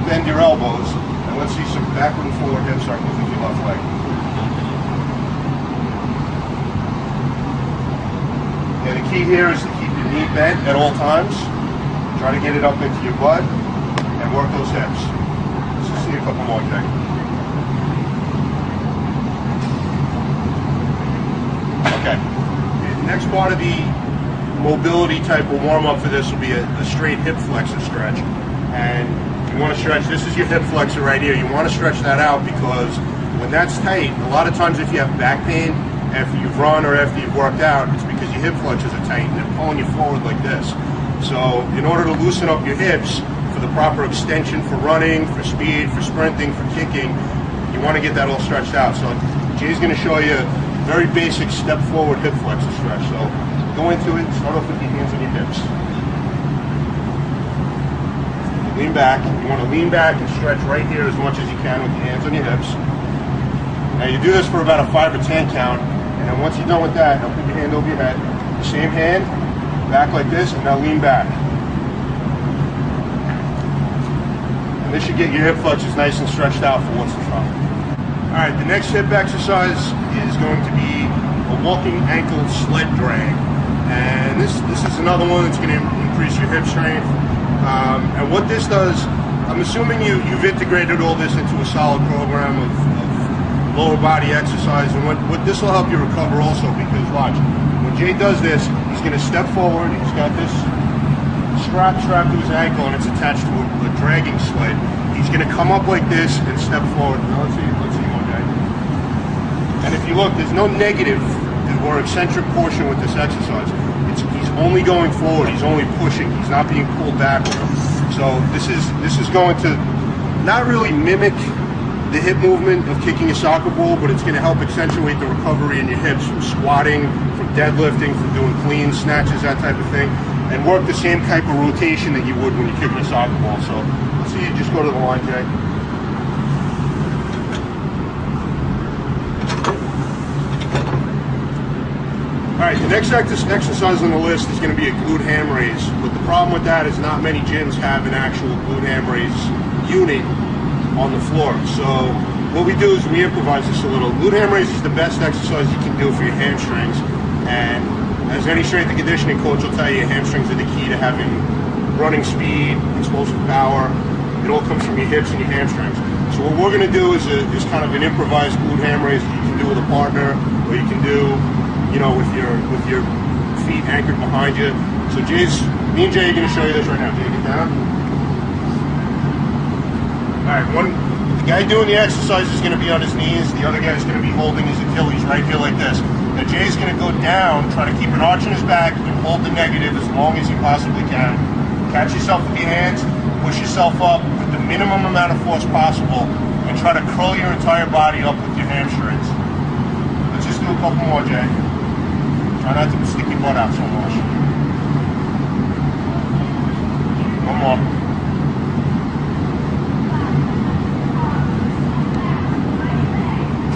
bend your elbows, and let's see some backward and forward hip circles with your left leg. And the key here is to keep your knee bent at all times. Try to get it up into your butt and work those hips. Let's just see a couple more, Jay. Okay. The next part of the mobility type of warm-up for this will be a straight hip flexor stretch. And you want to stretch, this is your hip flexor right here. You want to stretch that out because when that's tight, a lot of times if you have back pain after you've run or after you've worked out, it's because your hip flexors are tight and they're pulling you forward like this. So in order to loosen up your hips for the proper extension for running, for speed, for sprinting, for kicking, you want to get that all stretched out. So Jay's going to show you a very basic step forward hip flexor stretch. So go into it, start off with your hands on your hips. Lean back. You want to lean back and stretch right here as much as you can with your hands on your hips. Now you do this for about a 5 or 10 count, and then once you're done with that, now put your hand over your head. Same hand, back like this, and now lean back. And this should get your hip flexors nice and stretched out for what's in front. Alright, the next hip exercise is going to be a walking ankle sled drag. And this is another one that's going to increase your hip strength. And what this does, I'm assuming you've integrated all this into a solid program of lower body exercise, and what this will help you recover also, because watch, when Jay does this, he's going to step forward, he's got this strap to his ankle and it's attached to a dragging sled. He's going to come up like this and step forward. Now let's see one, Jay. And if you look, there's no negative or eccentric portion with this exercise. He's only going forward, he's only pushing, he's not being pulled backward. So this is going to not really mimic the hip movement of kicking a soccer ball, but it's going to help accentuate the recovery in your hips from squatting, from deadlifting, from doing clean snatches, that type of thing, and work the same type of rotation that you would when you're kicking a soccer ball. So let's see you just go to the line, Jay. Alright, the next exercise on the list is going to be a glute ham raise, but the problem with that is not many gyms have an actual glute ham raise unit on the floor. So what we do is we improvise this a little. Glute ham raise is the best exercise you can do for your hamstrings, and as any strength and conditioning coach will tell you, hamstrings are the key to having running speed, explosive power. It all comes from your hips and your hamstrings. So what we're going to do is kind of an improvised glute ham raise that you can do with a partner, or you can do, you know, with your feet anchored behind you. So me and Jay are going to show you this right now. Jay, get down. Alright, the guy doing the exercise is going to be on his knees, the other guy is going to be holding his Achilles right here like this. Now Jay's going to go down, try to keep an arch in his back, and hold the negative as long as you possibly can. Catch yourself with your hands, push yourself up with the minimum amount of force possible, and try to curl your entire body up with your hamstrings. Let's just do a couple more, Jay. Try not to stick your butt out so much. One more.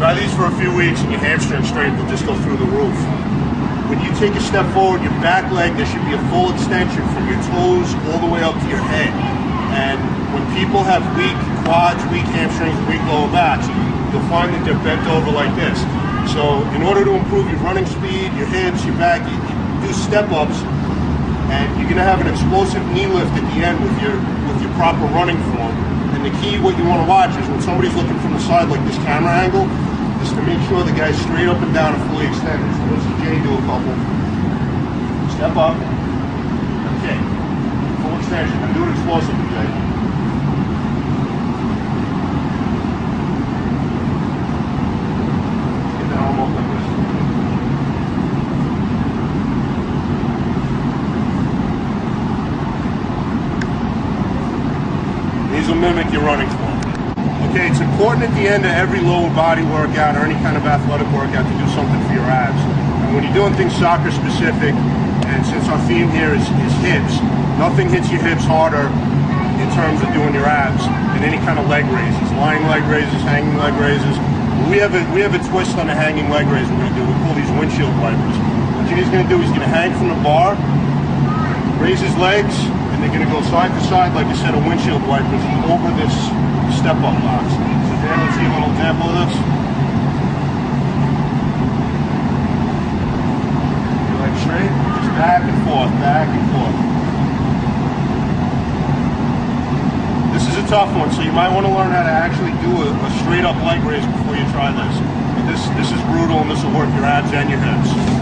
Try these for a few weeks and your hamstring strength will just go through the roof. When you take a step forward, your back leg, there should be a full extension from your toes all the way up to your head. And when people have weak quads, weak hamstrings, weak lower backs, you'll find that they're bent over like this. So in order to improve your running speed, your hips, your back, you do step-ups, and you're going to have an explosive knee lift at the end with your proper running form. And the key, what you want to watch, is when somebody's looking from the side like this camera angle, is to make sure the guy's straight up and down and fully extended. So let's see Jay do a couple. Step up. Okay. Full extension. And do it explosively, Jay. Get that arm up like this. These will mimic your running form. Okay, it's important at the end of every lower body workout or any kind of athletic workout to do something for your abs. And when you're doing things soccer specific, and since our theme here is hips, nothing hits your hips harder in terms of doing your abs than any kind of leg raises, lying leg raises, hanging leg raises. We have a twist on the hanging leg raise we're going to do. We call these windshield wipers. What Jay's going to do is he's going to hang from the bar, raise his legs, and and they're going to go side to side like a set of windshield wipers over this step-up box. So there, let's see a little example of this. Your leg straight, just back and forth, back and forth. This is a tough one, so you might want to learn how to actually do a straight-up leg raise before you try this. But this is brutal, and this will work your abs and your hips.